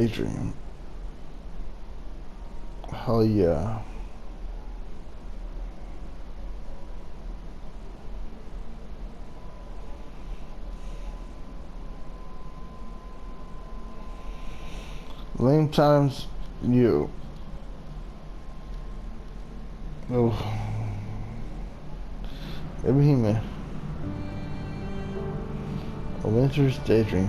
Daydream. Hell yeah. Lame times you. Oh. Ibrahim. A winter's daydream.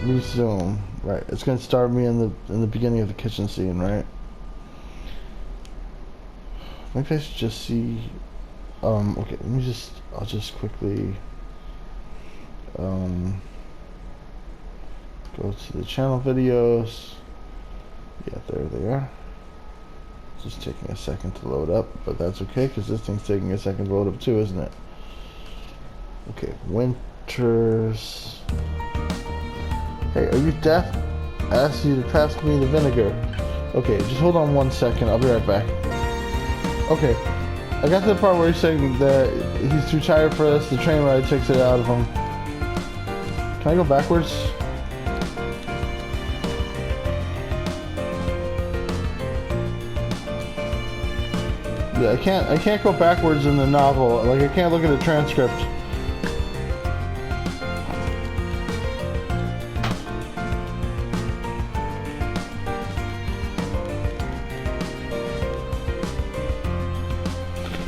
Resume. Right. It's gonna start me in the beginning of the kitchen scene, right? Maybe I should just see. Okay. I'll just quickly go to the channel videos. Yeah, there they are. Just taking a second to load up, but that's okay because this thing's taking a second to load up too, isn't it? Okay, winters. Hey, are you deaf? I asked you to pass me the vinegar. Okay, just hold on 1 second. I'll be right back. Okay, I got to the part where he's saying that he's too tired for this. The train ride takes it out of him. Can I go backwards? Yeah, I can't go backwards in the novel. Like, I can't look at the transcript.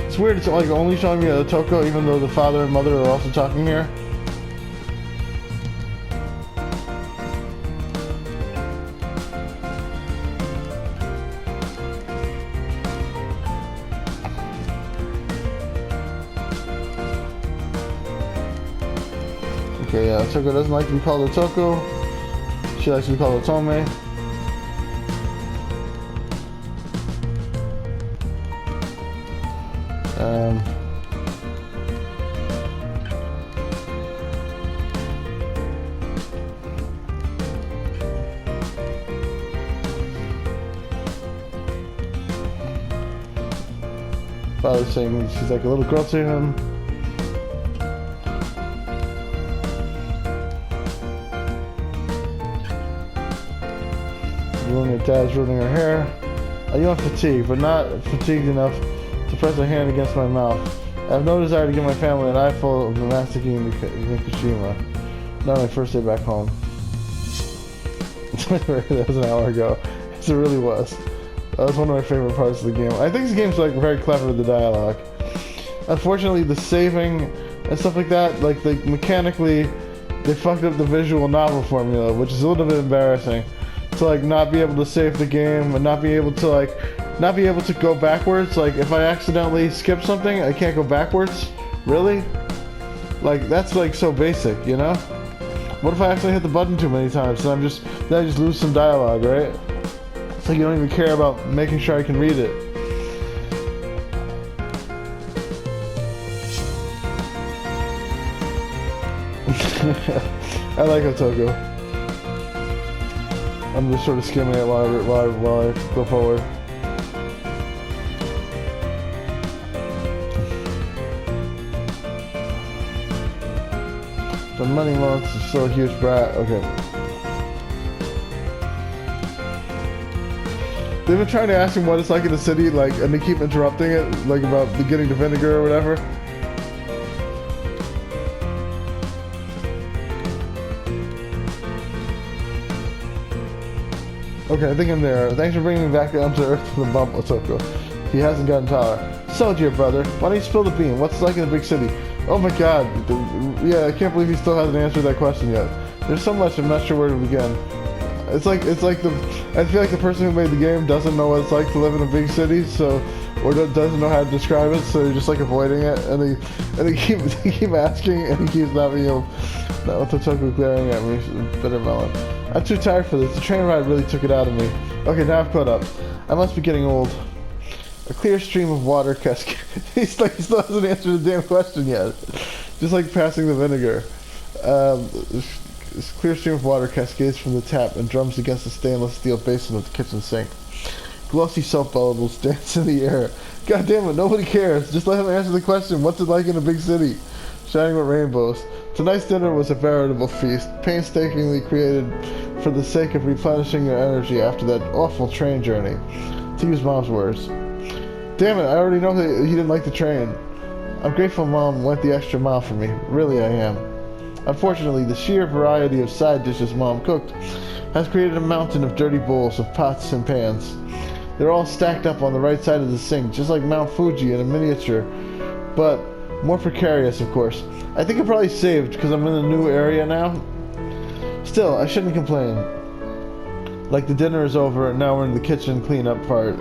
It's weird, it's like only showing me the Toko even though the father and mother are also talking here. Okay, yeah, Toko doesn't like to be called a Toko. She likes to be called a Tome. Father's saying she's like a little girl to him. Her dad's ruining her hair. I am fatigued, but not fatigued enough to press a hand against my mouth. I have no desire to give my family an eyeful of masticating Fukushima. Not my first day back home. That was an hour ago. Yes, it really was. That was one of my favorite parts of the game. I think this game's like very clever with the dialogue. Unfortunately, the saving and stuff like that, like mechanically, they fucked up the visual novel formula, which is a little bit embarrassing. To like not be able to save the game and not be able to go backwards. Like if I accidentally skip something, I can't go backwards. Really? Like that's like so basic, you know? What if I accidentally hit the button too many times and then I just lose some dialogue, right? It's like you don't even care about making sure I can read it. I like Otoko. I'm just sort of skimming it while I go forward. The money monster is still a huge brat. Okay. They've been trying to ask him what it's like in the city, like, and they keep interrupting it, like about getting the vinegar or whatever. Okay, I think I'm there. Thanks for bringing me back down to earth from the bump, Otoko. He hasn't gotten taller. So, dear brother, why don't you spill the bean? What's it like in the big city? Oh my god. Yeah, I can't believe he still hasn't answered that question yet. There's so much, I'm not sure where to begin. I feel like the person who made the game doesn't know what it's like to live in a big city, or doesn't know how to describe it, so they're just like avoiding it, and they keep asking, and he keeps not being able. No, Otoko glaring at me, bitter melon. I'm too tired for this. The train ride really took it out of me. Okay, now I've caught up. I must be getting old. A clear stream of water cascades. He still hasn't answered the damn question yet. Just like passing the vinegar. This clear stream of water cascades from the tap and drums against the stainless steel basin of the kitchen sink. Glossy soap bubbles dance in the air. God damn it, nobody cares. Just let him answer the question, what's it like in a big city? Shining with rainbows. Tonight's dinner was a veritable feast, painstakingly created for the sake of replenishing your energy after that awful train journey. To use Mom's words. Damn it, I already know that he didn't like the train. I'm grateful Mom went the extra mile for me. Really, I am. Unfortunately, the sheer variety of side dishes Mom cooked has created a mountain of dirty bowls of pots and pans. They're all stacked up on the right side of the sink, just like Mount Fuji in a miniature, but more precarious, of course. I think I'm probably saved because I'm in a new area now. Still, I shouldn't complain. Like the dinner is over and now we're in the kitchen cleanup part.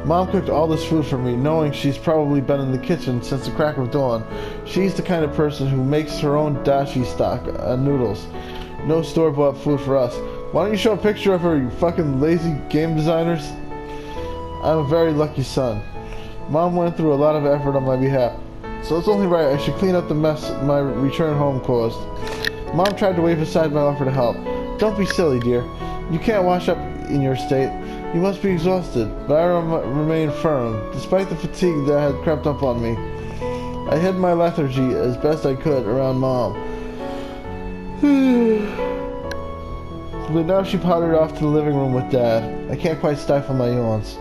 Mom cooked all this food for me, knowing she's probably been in the kitchen since the crack of dawn. She's the kind of person who makes her own dashi stock noodles. No store-bought food for us. Why don't you show a picture of her, you fucking lazy game designers? I'm a very lucky son. Mom went through a lot of effort on my behalf, so it's only right I should clean up the mess my return home caused. Mom tried to wave aside my offer to help. Don't be silly, dear. You can't wash up in your state. You must be exhausted, but I remained firm, despite the fatigue that had crept up on me. I hid my lethargy as best I could around Mom. But now she pottered off to the living room with Dad. I can't quite stifle my yawns.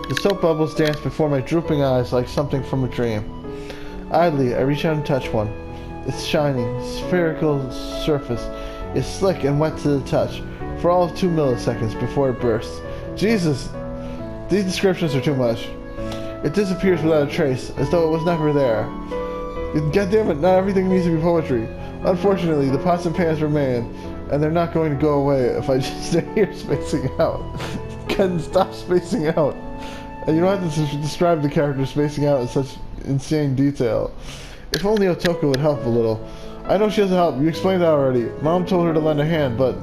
The soap bubbles dance before my drooping eyes like something from a dream. Idly, I reach out and touch one. Its shining, spherical surface is slick and wet to the touch, for all of 2 milliseconds before it bursts. Jesus! These descriptions are too much. It disappears without a trace, as though it was never there. God damn it, not everything needs to be poetry. Unfortunately, the pots and pans remain, and they're not going to go away if I just stay here spacing out. Ken, stop spacing out. And you don't have to describe the character spacing out in such insane detail. If only Otoko would help a little. I know she doesn't help, you explained that already. Mom told her to lend a hand, but...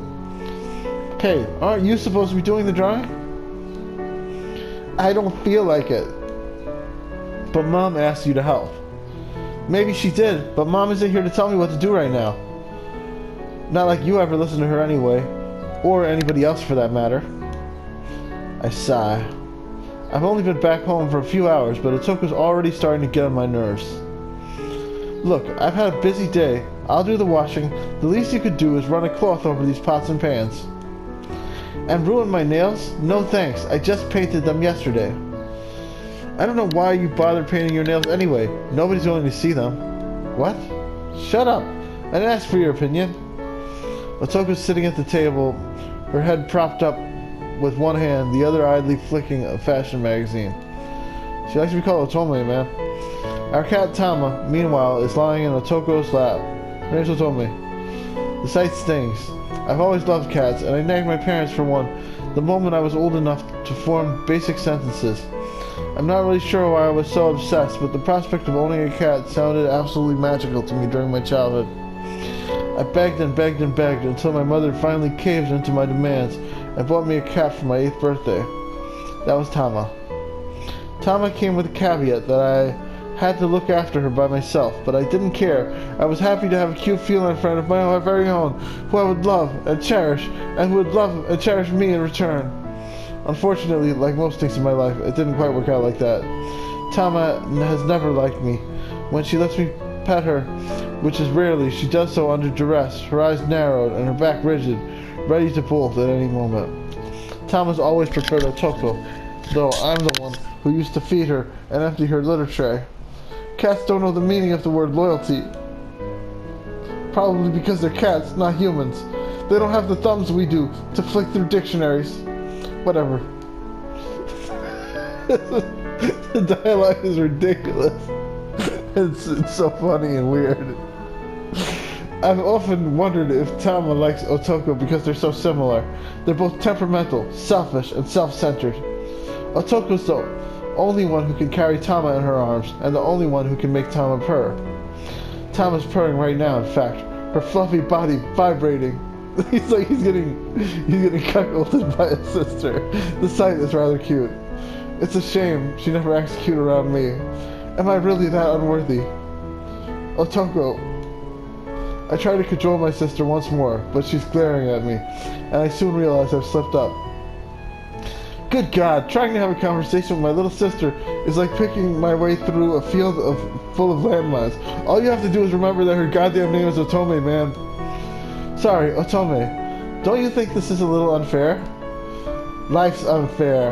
Hey, aren't you supposed to be doing the drawing? I don't feel like it. But Mom asked you to help. Maybe she did, but Mom isn't here to tell me what to do right now. Not like you ever listen to her anyway. Or anybody else for that matter. I sigh. I've only been back home for a few hours, but Otoko's already starting to get on my nerves. Look, I've had a busy day. I'll do the washing. The least you could do is run a cloth over these pots and pans. And ruin my nails? No thanks. I just painted them yesterday. I don't know why you bothered painting your nails anyway. Nobody's going to see them. What? Shut up. I didn't ask for your opinion. Otoko's sitting at the table, her head propped up with one hand, the other idly flicking a fashion magazine. She likes to be called Otome, man. Our cat Tama, meanwhile, is lying in Otoko's lap. Her name's Otome. The sight stings. I've always loved cats, and I nagged my parents for one the moment I was old enough to form basic sentences. I'm not really sure why I was so obsessed, but the prospect of owning a cat sounded absolutely magical to me during my childhood. I begged and begged and begged until my mother finally caved into my demands and bought me a cat for my 8th birthday. That was Tama. Tama came with a caveat that I had to look after her by myself, but I didn't care. I was happy to have a cute feline friend of my very own, who I would love and cherish, and who would love and cherish me in return. Unfortunately, like most things in my life, it didn't quite work out like that. Tama has never liked me. When she lets me pet her, which is rarely, she does so under duress, her eyes narrowed and her back rigid, ready to bolt at any moment. Tama's always preferred Otoko, though I'm the one who used to feed her and empty her litter tray. Cats don't know the meaning of the word loyalty. Probably because they're cats, not humans. They don't have the thumbs we do to flick through dictionaries. Whatever. The dialogue is ridiculous. It's so funny and weird. I've often wondered if Tama likes Otoko because they're so similar. They're both temperamental, selfish, and self-centered. Otoko's the only one who can carry Tama in her arms, and the only one who can make Tama purr. Tama's purring right now, in fact, her fluffy body vibrating. He's getting cuckolded by his sister. The sight is rather cute. It's a shame she never acts cute around me. Am I really that unworthy? Otoko. I try to cajole my sister once more, but she's glaring at me, and I soon realize I've slipped up. Good God, trying to have a conversation with my little sister is like picking my way through a field full of landmines. All you have to do is remember that her goddamn name is Otome, man. Sorry, Otome. Don't you think this is a little unfair? Life's unfair.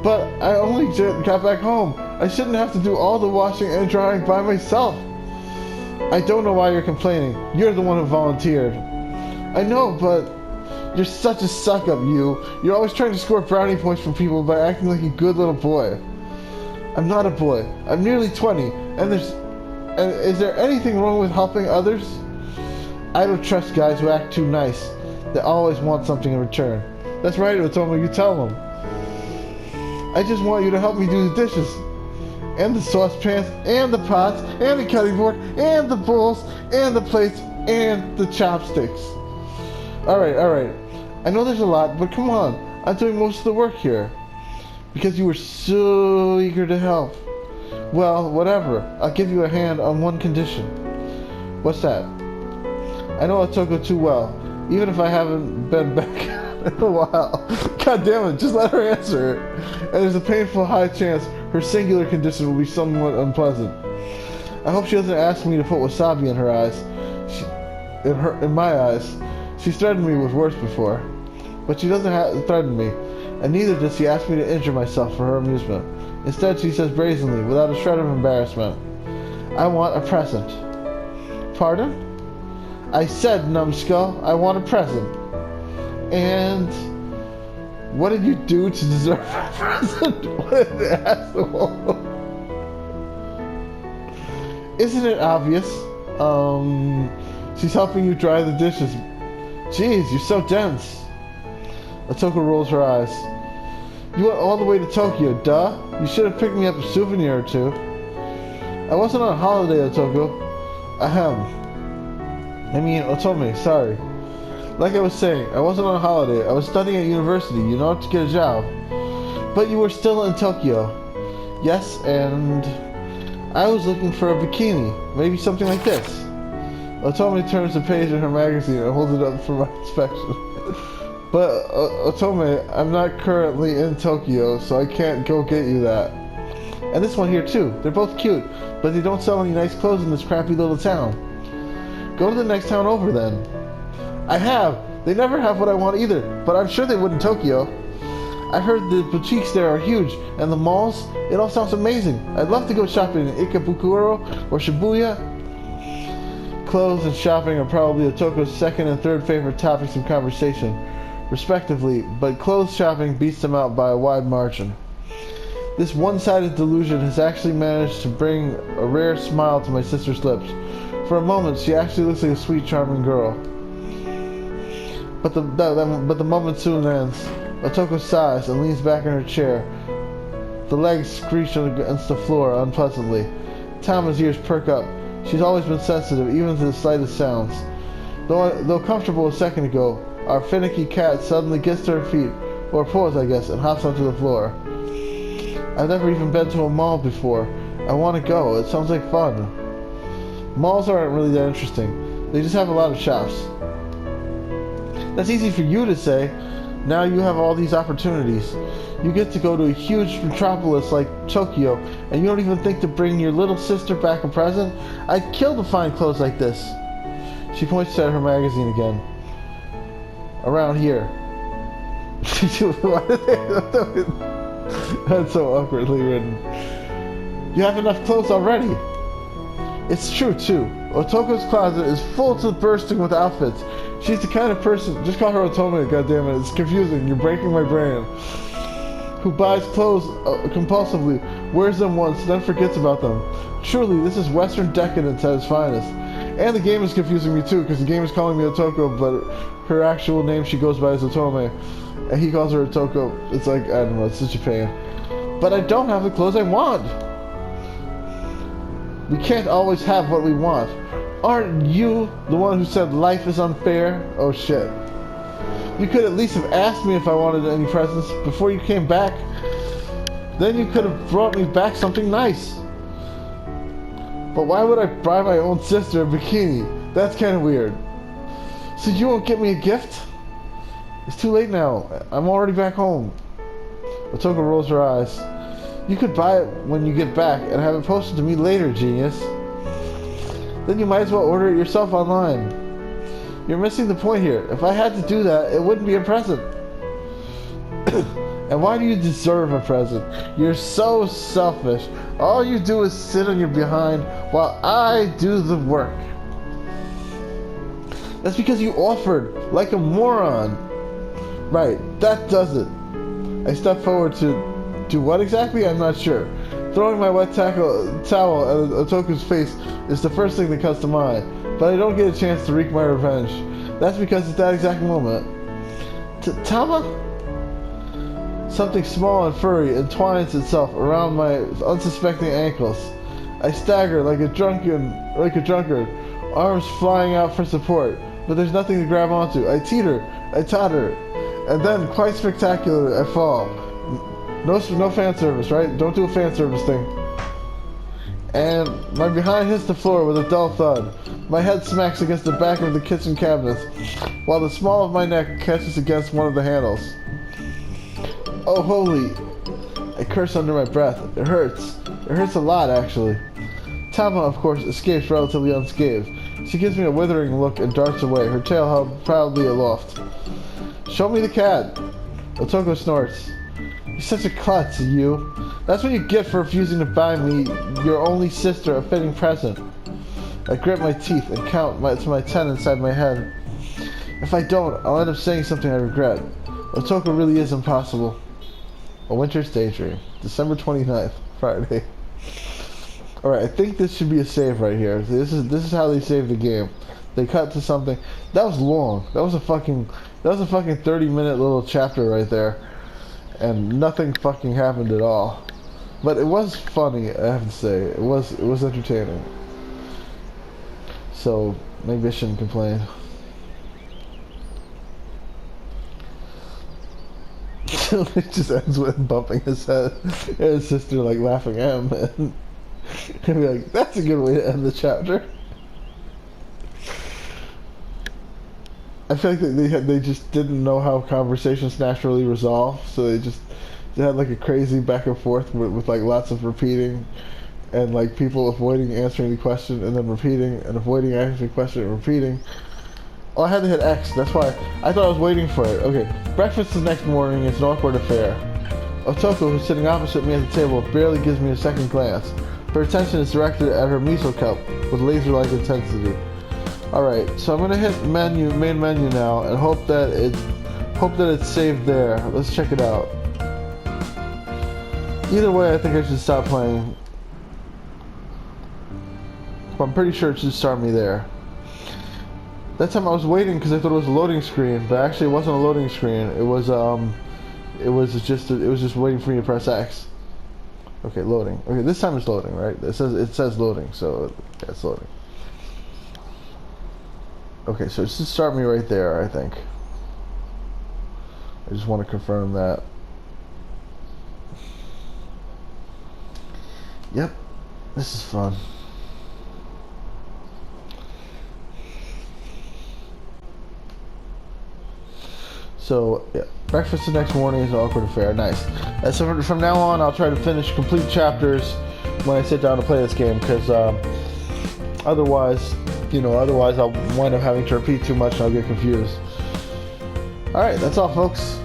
But I only got back home. I shouldn't have to do all the washing and drying by myself. I don't know why you're complaining. You're the one who volunteered. I know, but you're such a suck-up, you. You're always trying to score brownie points from people by acting like a good little boy. I'm not a boy. I'm nearly 20, and is there anything wrong with helping others? I don't trust guys who act too nice. They always want something in return. That's right, Otome, you tell them. I just want you to help me do the dishes. And the saucepans, and the pots, and the cutting board, and the bowls, and the plates, and the chopsticks. Alright. I know there's a lot, but come on. I'm doing most of the work here. Because you were so eager to help. Well, whatever. I'll give you a hand on one condition. What's that? I know Otoko too well, even if I haven't been back in a while. God damn it, just let her answer it. And there's a painful high chance her singular condition will be somewhat unpleasant. I hope she doesn't ask me to put wasabi in her eyes. In my eyes. She's threatened me with worse before. But she doesn't threaten me, and neither does she ask me to injure myself for her amusement. Instead, she says brazenly, without a shred of embarrassment, I want a present. Pardon? I said, numbskull, I want a present. And what did you do to deserve a present? What an asshole. Isn't it obvious? She's helping you dry the dishes. Jeez, you're so dense. Otoko rolls her eyes. You went all the way to Tokyo, duh. You should have picked me up a souvenir or two. I wasn't on holiday, Otoko. Ahem. I mean, Otome, sorry. Like I was saying, I wasn't on holiday. I was studying at university, you know, to get a job. But you were still in Tokyo. Yes, and I was looking for a bikini. Maybe something like this. Otome turns the page in her magazine and holds it up for my inspection. But, Otome, I'm not currently in Tokyo, so I can't go get you that. And this one here, too. They're both cute, but they don't sell any nice clothes in this crappy little town. Go to the next town over, then. I have. They never have what I want either, but I'm sure they would in Tokyo. I've heard the boutiques there are huge, and the malls, it all sounds amazing. I'd love to go shopping in Ikebukuro or Shibuya. Clothes and shopping are probably Otoko's second and third favorite topics of conversation, respectively, but clothes shopping beats them out by a wide margin. This one-sided delusion has actually managed to bring a rare smile to my sister's lips. For a moment, she actually looks like a sweet, charming girl. But the moment soon ends. Otoko sighs and leans back in her chair. The legs screech against the floor unpleasantly. Tama's ears perk up. She's always been sensitive, even to the slightest sounds. Though comfortable a second ago, our finicky cat suddenly gets to her feet, or paws, I guess, and hops onto the floor. I've never even been to a mall before. I want to go. It sounds like fun. Malls aren't really that interesting. They just have a lot of shops. That's easy for you to say. Now you have all these opportunities. You get to go to a huge metropolis like Tokyo, and you don't even think to bring your little sister back a present? I'd kill to find clothes like this. She points at her magazine again. Around here. That's so awkwardly written. You have enough clothes already. It's true, too. Otoko's closet is full to bursting with outfits. She's the kind of person... Just call her Otome, goddammit. It's confusing. You're breaking my brain. Who buys clothes compulsively, wears them once, then forgets about them. Truly, this is Western decadence at its finest. And the game is confusing me, too, because the game is calling me Otoko, but her actual name she goes by is Otome. And he calls her Otoko. It's like, I don't know, it's such a pain. But I don't have the clothes I want. We can't always have what we want. Aren't you the one who said life is unfair? Oh shit. You could at least have asked me if I wanted any presents before you came back. Then you could have brought me back something nice. But why would I buy my own sister a bikini? That's kind of weird. So you won't get me a gift? It's too late now. I'm already back home. Otoko rolls her eyes. You could buy it when you get back and have it posted to me later, genius. Then you might as well order it yourself online. You're missing the point here. If I had to do that, it wouldn't be a present. And why do you deserve a present? You're so selfish. All you do is sit on your behind while I do the work. That's because you offered, like a moron. Right, that does it. I step forward to do what exactly? I'm not sure. Throwing my wet towel at Otoku's face is the first thing that comes to mind, but I don't get a chance to wreak my revenge. That's because at that exact moment, Tama? Something small and furry entwines itself around my unsuspecting ankles. I stagger like a drunkard, arms flying out for support, but there's nothing to grab onto. I teeter, I totter, and then, quite spectacular, I fall. No fan service, right? Don't do a fan service thing. And my behind hits the floor with a dull thud. My head smacks against the back of the kitchen cabinets, while the small of my neck catches against one of the handles. Oh, holy! I curse under my breath. It hurts. It hurts a lot, actually. Tama, of course, escapes relatively unscathed. She gives me a withering look and darts away, her tail held proudly aloft. Show me the cat! Otoko snorts. You're such a klutz, you. That's what you get for refusing to buy me, your only sister, a fitting present. I grit my teeth and count to my 10 inside my head. If I don't, I'll end up saying something I regret. Otoko really is impossible. A Winter's Daydream. December 29th, Friday. Alright, I think this should be a save right here. This is how they save the game. They cut to something. That was long. That was a fucking 30-minute little chapter right there. And nothing fucking happened at all. But it was funny, I have to say. It was entertaining. So maybe I shouldn't complain. It just ends with bumping his head and his sister like laughing at him, and be like, that's a good way to end the chapter. I feel like they just didn't know how conversations naturally resolve, so they had like a crazy back and forth with like lots of repeating, and like people avoiding answering the question and then repeating and avoiding answering the question and repeating. Oh, I had to hit X, that's why. I thought I was waiting for it. Okay, breakfast the next morning is an awkward affair. Otoko, who's sitting opposite me at the table, barely gives me a second glance. Her attention is directed at her miso cup with laser-like intensity. Alright, so I'm gonna hit main menu now and hope that it's saved there. Let's check it out. Either way, I think I should stop playing. I'm pretty sure it should start me there. That time I was waiting because I thought it was a loading screen, but actually it wasn't a loading screen. It was just waiting for me to press X. Okay, loading. Okay, this time it's loading, right? It says loading, so yeah, it's loading. Okay, so it should start me right there, I think. I just want to confirm that. Yep, this is fun. So, yeah, breakfast the next morning is an awkward affair. Nice. So from now on, I'll try to finish complete chapters when I sit down to play this game, because otherwise I'll wind up having to repeat too much and I'll get confused. Alright, that's all, folks.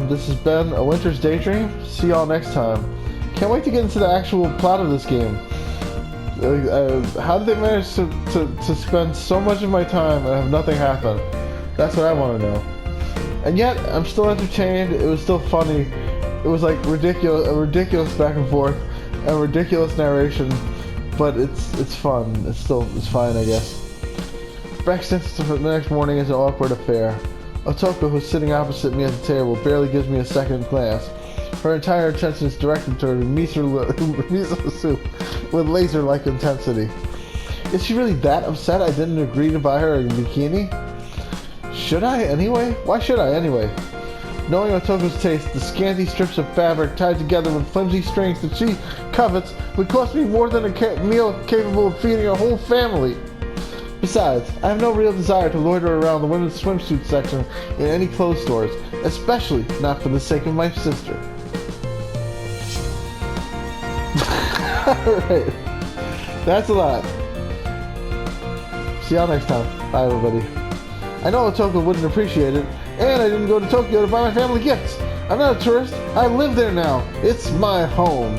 This has been A Winter's Daydream. See y'all next time. Can't wait to get into the actual plot of this game. How did they manage to spend so much of my time and have nothing happen? That's what I want to know. And yet, I'm still entertained. It was still funny. It was like a ridiculous back and forth, and ridiculous narration, but it's fun. It's fine, I guess. Breakfast the next morning is an awkward affair. Otoko, who's sitting opposite me at the table, barely gives me a second glance. Her entire attention is directed toward miso soup with laser-like intensity. Is she really that upset I didn't agree to buy her a bikini? Should I anyway? Why should I anyway? Knowing Otoko's taste, the scanty strips of fabric tied together with flimsy strings that she covets would cost me more than a meal capable of feeding a whole family. Besides, I have no real desire to loiter around the women's swimsuit section in any clothes stores, especially not for the sake of my sister. Alright. That's a lot. See y'all next time. Bye, everybody. I know Otoko wouldn't appreciate it, and I didn't go to Tokyo to buy my family gifts. I'm not a tourist. I live there now. It's my home.